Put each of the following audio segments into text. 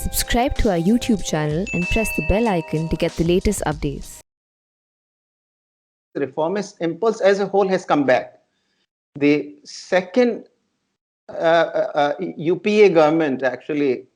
Subscribe to our YouTube channel and press the bell icon to get the latest updates. The reformist impulse as a whole has come back. The second UPA government actually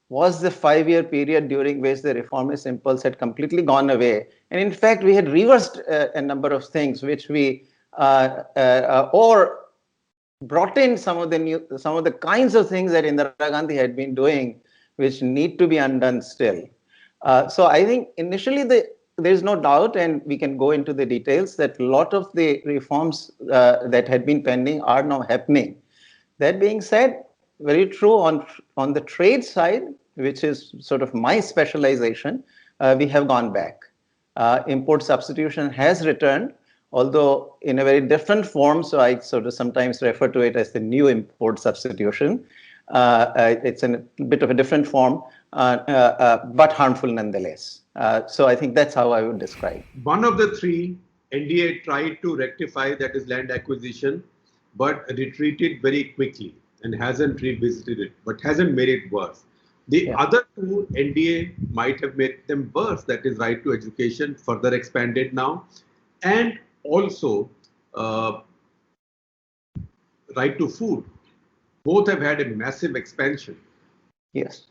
was the 5-year period during which the reformist impulse had completely gone away. And in fact, we had reversed a number of things which we or brought in some of the kinds of things that Indira Gandhi had been doing, which need to be undone still. So I think initially there's no doubt, and we can go into the details, that a lot of the reforms that had been pending are now happening. That being said, very true on the trade side, which is sort of my specialization, we have gone back. Import substitution has returned, although in a very different form. So I sort of sometimes refer to it as the new import substitution. It's in a bit of a different form, but harmful nonetheless. So I think that's how I would describe. One of the three, NDA tried to rectify, that is land acquisition, but retreated very quickly and hasn't revisited it, but hasn't made it worse. The other two, NDA might have made them worse, that is right to education, further expanded now, and also right to food. Both have had a massive expansion. Yes.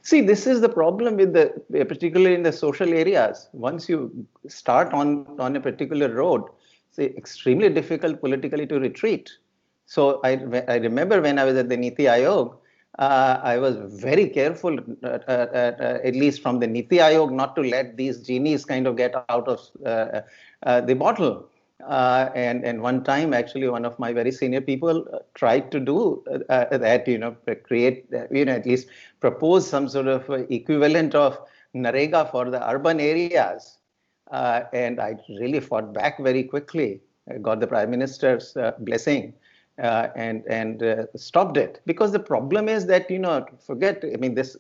See, this is the problem with particularly in the social areas. Once you start on a particular road, it's extremely difficult politically to retreat. So I remember when I was at the Niti Aayog, I was very careful, at least from the Niti Aayog, not to let these genies kind of get out of the bottle. And one time, actually, one of my very senior people tried to do that, create, at least propose some sort of equivalent of Narega for the urban areas. And I really fought back very quickly. I got the Prime Minister's blessing and stopped it. Because the problem is that, forget, this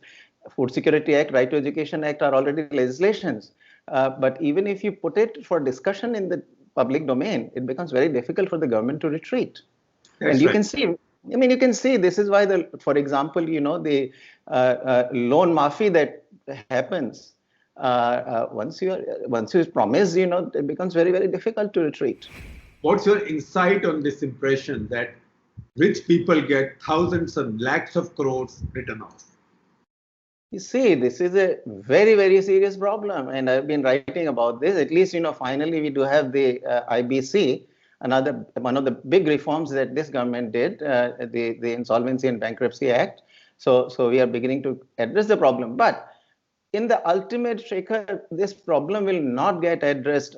Food Security Act, Right to Education Act are already legislations. But even if you put it for discussion in the public domain, it becomes very difficult for the government to retreat. And you can see, you can see this is why for example, the loan mafia that happens, once you promise, it becomes very, very difficult to retreat. What's your insight on this impression that rich people get thousands and lakhs of crores written off? You see, this is a very, very serious problem, and I've been writing about this. At least, finally we do have the IBC, one of the big reforms that this government did, the Insolvency and Bankruptcy Act. So we are beginning to address the problem. But in the ultimate, Shekhar, this problem will not get addressed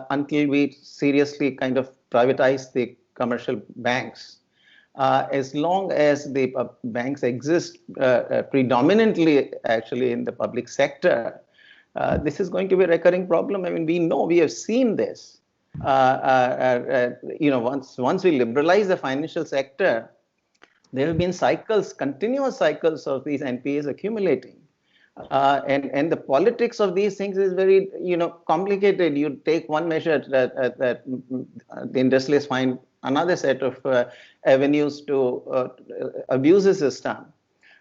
until we seriously kind of privatize the commercial banks. As long as the banks exist predominantly actually in the public sector, this is going to be a recurring problem. We have seen this. Once we liberalize the financial sector, there have been continuous cycles of these NPAs accumulating. And the politics of these things is very, complicated. You take one measure that the industrialists find another set of avenues to abuse the system.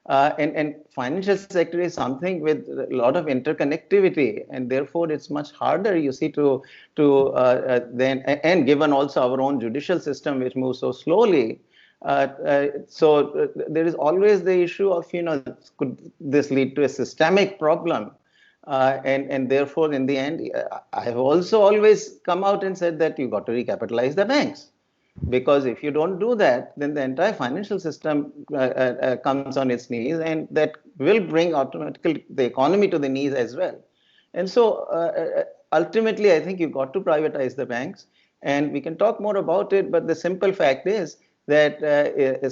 And financial sector is something with a lot of interconnectivity, and therefore it's much harder, you see, to then, and given also our own judicial system, which moves so slowly. So there is always the issue of, could this lead to a systemic problem? And therefore, in the end, I have also always come out and said that you've got to recapitalize the banks. Because if you don't do that, then the entire financial system comes on its knees, and that will bring automatically the economy to the knees as well. And so ultimately, I think you've got to privatize the banks, and we can talk more about it. But the simple fact is that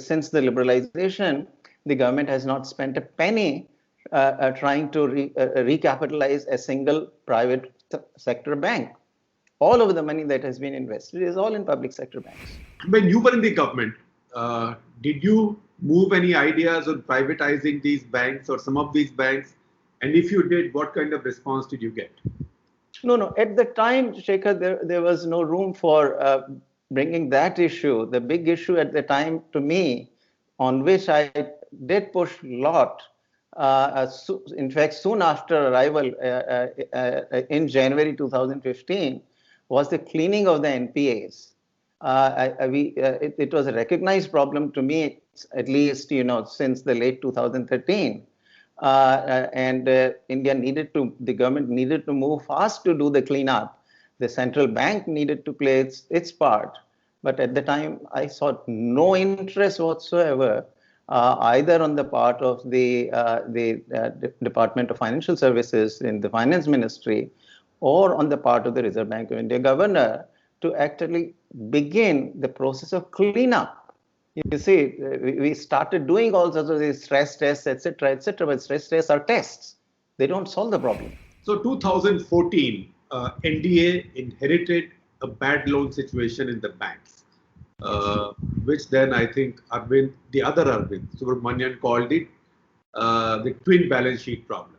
since the liberalization, the government has not spent a penny trying to recapitalize a single private sector bank. All of the money that has been invested is all in public sector banks. When you were in the government, did you move any ideas on privatizing these banks or some of these banks? And if you did, what kind of response did you get? No. At the time, Shekhar, there was no room for bringing that issue. The big issue at the time to me, on which I did push a lot, In fact, soon after arrival in January 2015 was the cleaning of the NPAs. It was a recognized problem to me, at least, since the late 2013. And the government needed to move fast to do the cleanup. The central bank needed to play its part. But at the time, I saw no interest whatsoever, either on the part of the Department of Financial Services in the Finance Ministry or on the part of the Reserve Bank of India governor to actually begin the process of cleanup. You see, we started doing all sorts of these stress tests, etc., but stress tests are tests. They don't solve the problem. So 2014, NDA inherited a bad loan situation in the banks, which then I think the other Arvind Subramanian called it the twin balance sheet problem.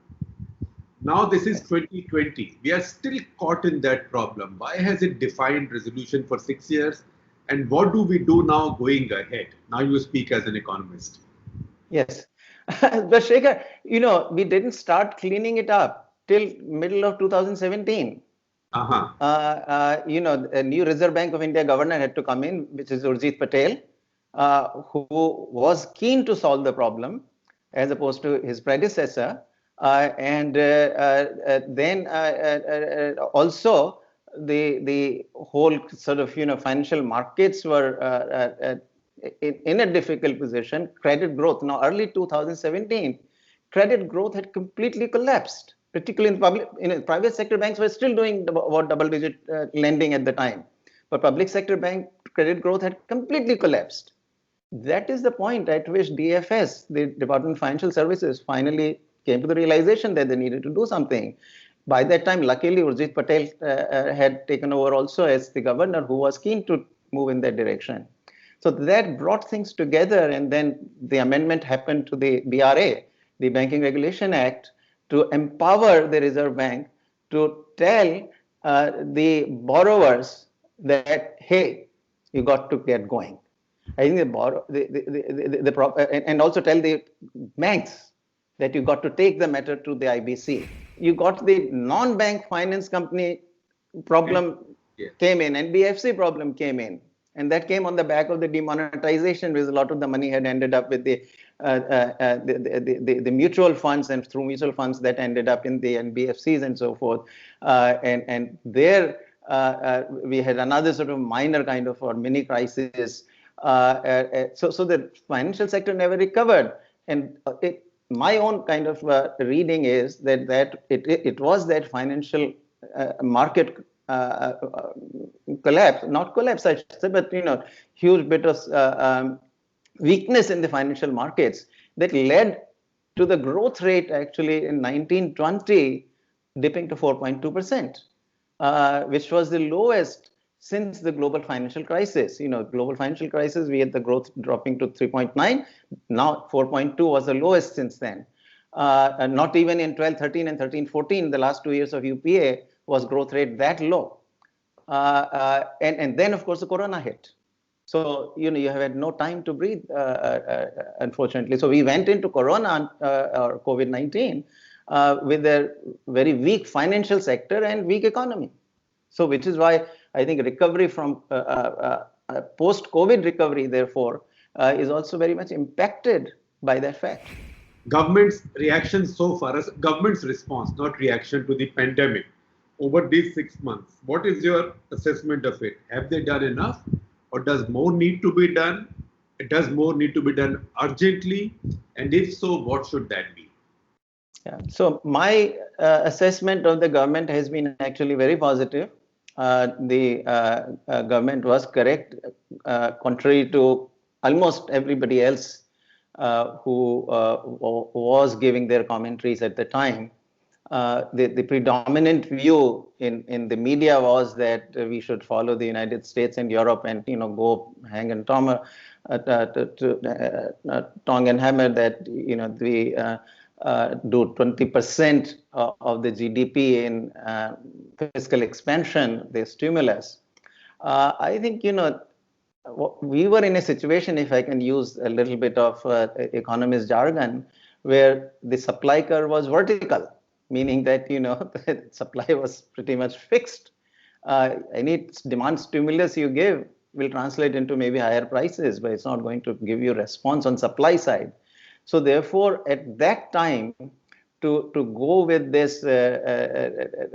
Now this is 2020. We are still caught in that problem. Why has it defined resolution for 6 years? And what do we do now going ahead? Now you speak as an economist. Yes. But Shekhar, we didn't start cleaning it up till middle of 2017. A new Reserve Bank of India governor had to come in, which is Urjit Patel, who was keen to solve the problem as opposed to his predecessor. And then also the whole sort of financial markets were in a difficult position. Credit growth, now early 2017, credit growth had completely collapsed, particularly in private sector banks were still doing about double-digit lending at the time, but public sector bank credit growth had completely collapsed. That is the point at which DFS, the Department of Financial Services, finally came to the realization that they needed to do something. By that time, luckily, Urjit Patel had taken over also as the governor, who was keen to move in that direction. So that brought things together, and then the amendment happened to the BRA, the Banking Regulation Act, to empower the Reserve Bank to tell the borrowers that, hey, you got to get going. I think and also tell the banks that you got to take the matter to the IBC. You got the non-bank finance company problem came in, NBFC problem came in. And that came on the back of the demonetization, because a lot of the money had ended up with the mutual funds, and through mutual funds that ended up in the NBFCs and so forth. And there we had another sort of minor kind of or mini crisis. So the financial sector never recovered. And my own kind of reading is that it was that financial market collapse, not collapse, I should say, but huge bit of weakness in the financial markets that led to the growth rate actually in 1920 dipping to 4.2%, which was the lowest since the global financial crisis. Global financial crisis, we had the growth dropping to 3.9. Now 4.2 was the lowest since then. Not even in 12-13 and 13-14, the last 2 years of UPA, was growth rate that low. And then, of course, the corona hit. So, you have had no time to breathe, unfortunately. So we went into corona or COVID-19 with a very weak financial sector and weak economy. So which is why I think recovery from post-COVID recovery, therefore, is also very much impacted by that fact. Government's reaction so far as government's response, not reaction to the pandemic, over these 6 months, what is your assessment of it? Have they done enough, or does more need to be done? Does more need to be done urgently? And if so, what should that be? Yeah. So my assessment of the government has been actually very positive. The government was correct, contrary to almost everybody else who was giving their commentaries at the time. The predominant view in the media was that we should follow the United States and Europe and go hang and tongue and hammer that we do 20% of the GDP in fiscal expansion, the stimulus. I think we were in a situation, if I can use a little bit of economist jargon, where the supply curve was vertical, meaning that, the supply was pretty much fixed. Any demand stimulus you give will translate into maybe higher prices, but it's not going to give you response on supply side. So therefore, at that time, to go with this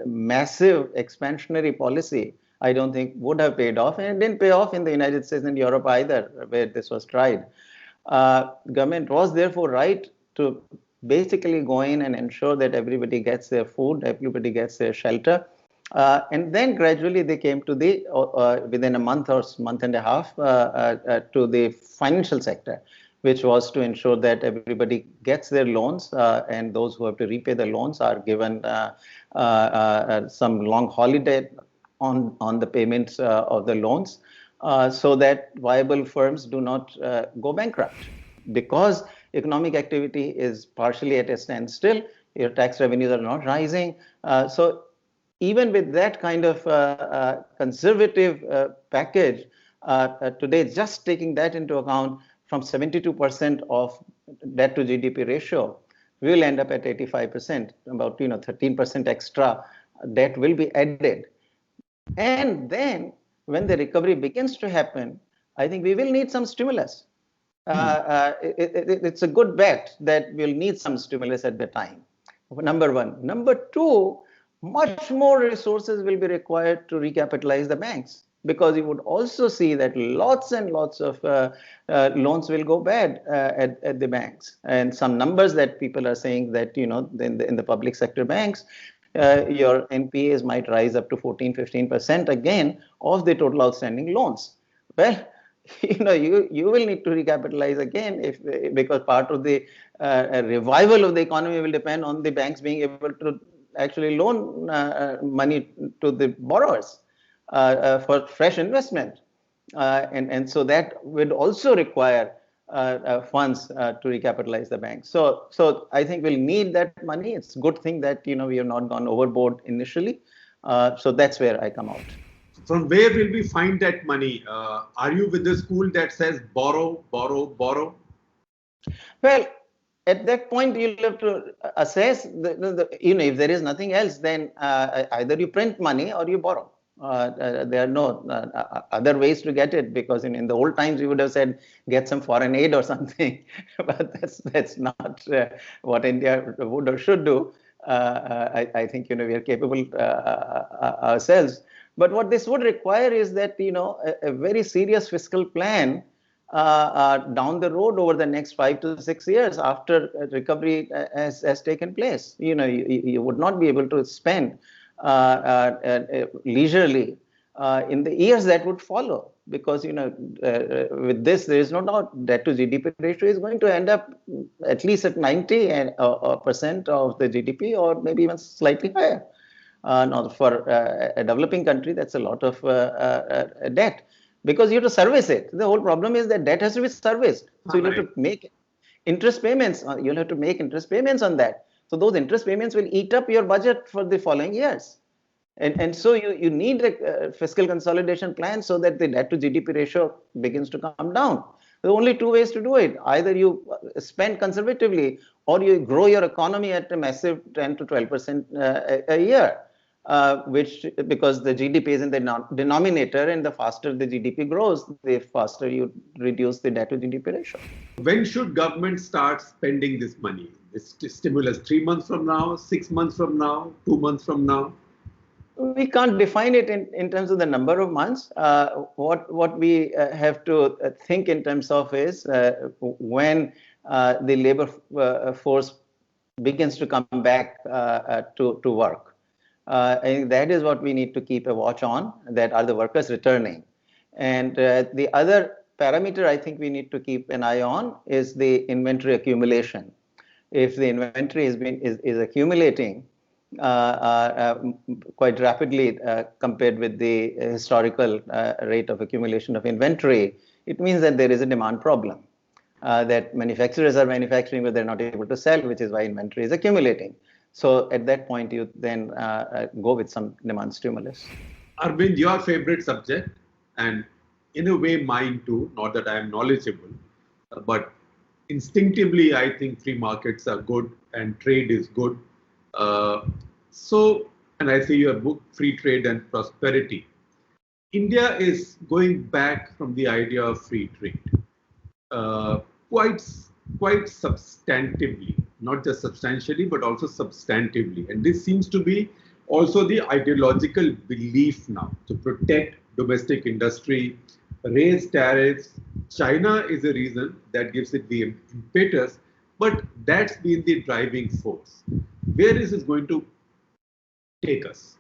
massive expansionary policy, I don't think would have paid off, and it didn't pay off in the United States and Europe either, where this was tried. Government was therefore right to basically go in and ensure that everybody gets their food, everybody gets their shelter. And then gradually they came to the, within a month or month and a half, to the financial sector, which was to ensure that everybody gets their loans, and those who have to repay the loans are given some long holiday on the payments of the loans, so that viable firms do not go bankrupt. Because economic activity is partially at a standstill, your tax revenues are not rising. So even with that kind of conservative package, today, just taking that into account, from 72% of debt to GDP ratio, we will end up at 85%, about 13% extra debt will be added. And then when the recovery begins to happen, I think we will need some stimulus. It's a good bet that we'll need some stimulus at the time. Number one. Number two, much more resources will be required to recapitalize the banks, because you would also see that lots and lots of loans will go bad at the banks. And some numbers that people are saying that, in the public sector banks, your NPAs might rise up to 14-15% again of the total outstanding loans. Well, you will need to recapitalize again, because part of the revival of the economy will depend on the banks being able to actually loan money to the borrowers for fresh investment, and so that would also require funds to recapitalize the banks. So I think we'll need that money. It's a good thing that we have not gone overboard initially. So that's where I come out. From where will we find that money? Are you with the school that says borrow, borrow, borrow? Well, at that point, you'll have to assess, if there is nothing else, then either you print money or you borrow. There are no other ways to get it, because in the old times, we would have said, get some foreign aid or something. But that's not what India would or should do. I think, we are capable ourselves. But what this would require is that, a very serious fiscal plan down the road over the next 5 to 6 years after recovery has taken place. You would not be able to spend leisurely in the years that would follow, because with this, there is no doubt debt to GDP ratio is going to end up at least at 90% of the GDP, or maybe even slightly higher. Now, for a developing country, that's a lot of debt, because you have to service it. The whole problem is that debt has to be serviced. So you have to make interest payments. You'll have to make interest payments on that. So those interest payments will eat up your budget for the following years. And so you need a fiscal consolidation plan so that the debt to GDP ratio begins to come down. There are only two ways to do it. Either you spend conservatively, or you grow your economy at a massive 10 to 12% a year. Because the GDP is in the denominator, and the faster the GDP grows, the faster you reduce the debt to GDP ratio. When should government start spending this money? This stimulus, 3 months from now, 6 months from now, 2 months from now? We can't define it in terms of the number of months. What we have to think in terms of is when the labor force begins to come back to work. I think that is what we need to keep a watch on, that are the workers returning. And the other parameter I think we need to keep an eye on is the inventory accumulation. If the inventory is accumulating quite rapidly compared with the historical rate of accumulation of inventory, it means that there is a demand problem, that manufacturers are manufacturing but they're not able to sell, which is why inventory is accumulating. So at that point, you then go with some demand stimulus. Arvind, your favorite subject, and in a way mine too, not that I am knowledgeable, but instinctively, I think free markets are good and trade is good. And I say your book, Free Trade and Prosperity. India is going back from the idea of free trade uh, quite quite substantively, not just substantially, but also substantively. And this seems to be also the ideological belief now to protect domestic industry, raise tariffs. China is a reason that gives it the impetus, but that's been the driving force. Where is this going to take us?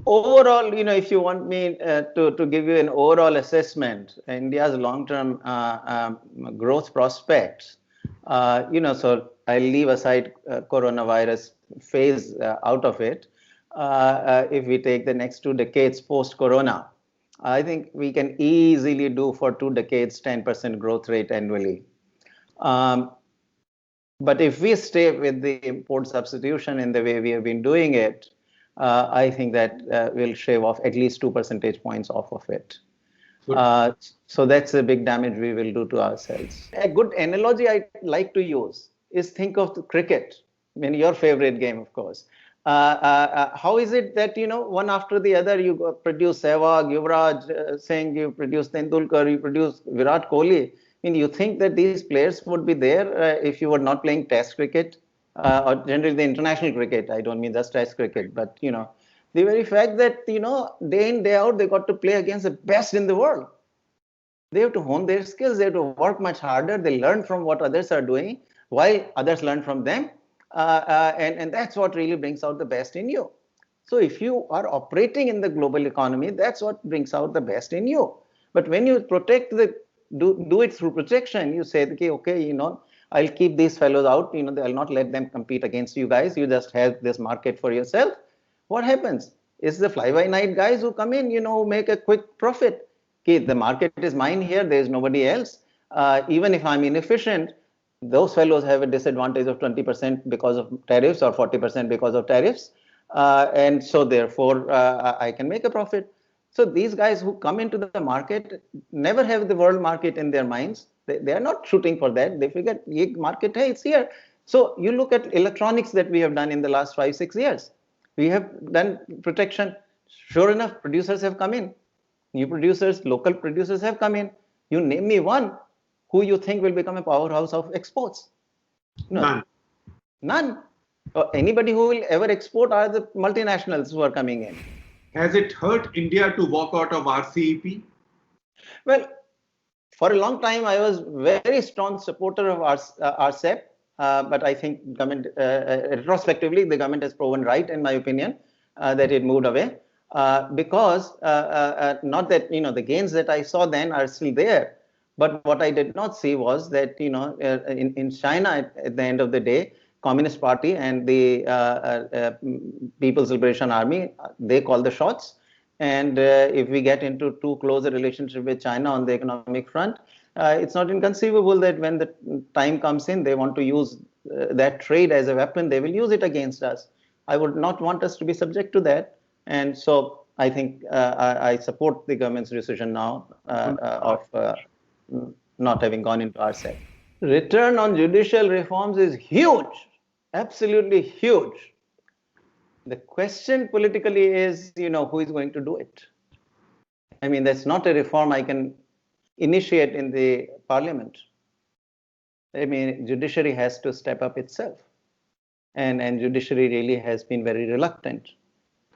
Overall, if you want me to give you an overall assessment, India's long-term growth prospects, so I'll leave aside coronavirus phase out of it. If we take the next 2 decades post-corona, I think we can easily do for 2 decades 10% growth rate annually. But if we stay with the import substitution in the way we have been doing it, I think that will shave off at least 2 percentage points off of it. So that's a big damage we will do to ourselves. A good analogy I like to use is think of the cricket, your favorite game, of course. How is it that, one after the other, you produce Sehwag, Yuvraj Singh, you produce Tendulkar, you produce Virat Kohli? You think that these players would be there if you were not playing Test cricket? Or generally the international cricket, I don't mean just Test cricket, but the very fact that day in, day out, they got to play against the best in the world. They have to hone their skills, they have to work much harder, they learn from what others are doing while others learn from them, and that's what really brings out the best in you. So if you are operating in the global economy, that's what brings out the best in you. But when you protect do it through protection, you say, okay, I'll keep these fellows out, I'll not let them compete against you guys. You just have this market for yourself. What happens? It's the fly-by-night guys who come in, who make a quick profit. Okay, the market is mine here, there's nobody else. Even if I'm inefficient, those fellows have a disadvantage of 20% because of tariffs or 40% because of tariffs. And so therefore, I can make a profit. So these guys who come into the market never have the world market in their minds. They are not shooting for that. They figure, market, hey, it's here. So you look at electronics that we have done in the last 5-6 years. We have done protection. Sure enough, producers have come in. New producers, local producers have come in. You name me one who you think will become a powerhouse of exports. No. None. Anybody who will ever export are the multinationals who are coming in. Has it hurt India to walk out of RCEP? Well, for a long time, I was very strong supporter of RCEP, but I think government, retrospectively, the government has proven right, in my opinion, that it moved away. Because not that, the gains that I saw then are still there, but what I did not see was that, in China, at the end of the day, Communist Party and the People's Liberation Army, they call the shots. And if we get into too close a relationship with China on the economic front, it's not inconceivable that when the time comes in, they want to use that trade as a weapon, they will use it against us. I would not want us to be subject to that. And so I think I support the government's decision now of not having gone into RCEP. Return on judicial reforms is huge, absolutely huge. The question politically is, who is going to do it? I mean, that's not a reform I can initiate in the parliament. I mean, judiciary has to step up itself. And judiciary really has been very reluctant.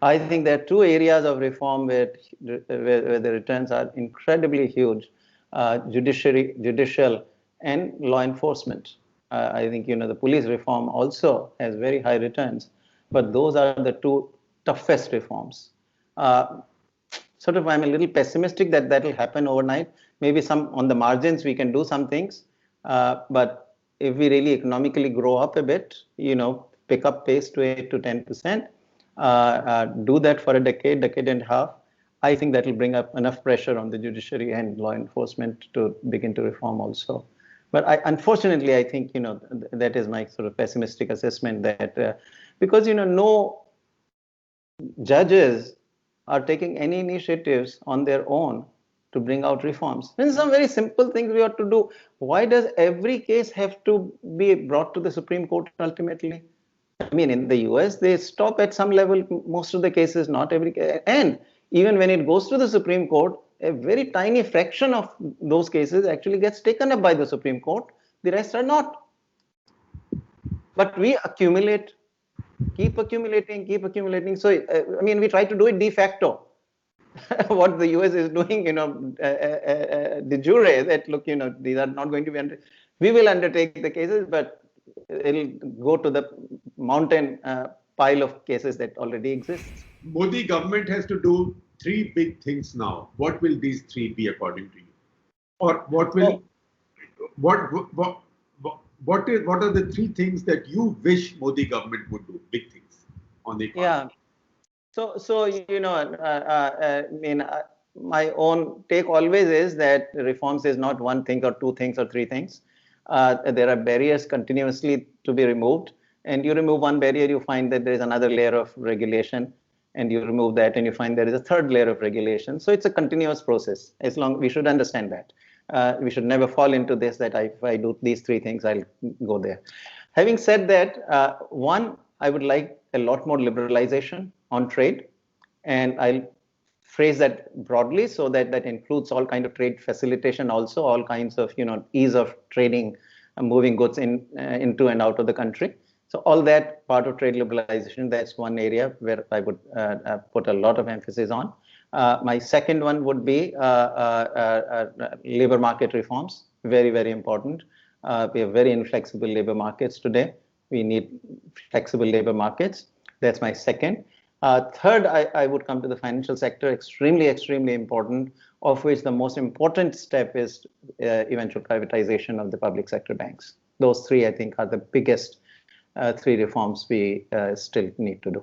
I think there are 2 areas of reform where the returns are incredibly huge, judicial and law enforcement. I think, the police reform also has very high returns, but those are the 2 toughest reforms. Sort of, I'm a little pessimistic that will happen overnight. Maybe some on the margins, we can do some things, but if we really economically grow up a bit, pick up pace to 8 to 10%, do that for a decade and a half, I think that will bring up enough pressure on the judiciary and law enforcement to begin to reform also. But unfortunately, I think, that is my sort of pessimistic assessment that because, no judges are taking any initiatives on their own to bring out reforms. And some very simple things we ought to do. Why does every case have to be brought to the Supreme Court ultimately? I mean, in the US, they stop at some level, most of the cases, not every case. And even when it goes to the Supreme Court, a very tiny fraction of those cases actually gets taken up by the Supreme Court. The rest are not. But we accumulate, keep accumulating, keep accumulating. So, I mean, we try to do it de facto. What the US is doing, de jure, that look, these are not going to be we will undertake the cases, but it'll go to the mountain pile of cases that already exists. Modi government has to do three big things now. What will these three be according to you? Or what will what are the three things that you wish Modi government would do? Big things on the economy. Yeah. So I mean, my own take always is that reforms is not one thing or two things or three things. There are barriers continuously to be removed, and you remove one barrier, you find that there is another layer of regulation, and you remove that, and you find there is a third layer of regulation. So it's a continuous process. We should understand that. We should never fall into this that if I do these three things, I'll go there. Having said that, one, I would like a lot more liberalization on trade, and I'll phrase that broadly so that that includes all kind of trade facilitation, also all kinds of ease of trading, moving goods into and out of the country. So all that part of trade liberalization, that's one area where I would put a lot of emphasis on. My second one would be labor market reforms. Very, very important. We have very inflexible labor markets today. We need flexible labor markets. That's my second. Third, I would come to the financial sector, extremely, extremely important, of which the most important step is eventual privatization of the public sector banks. Those three, I think, are the biggest three reforms we still need to do.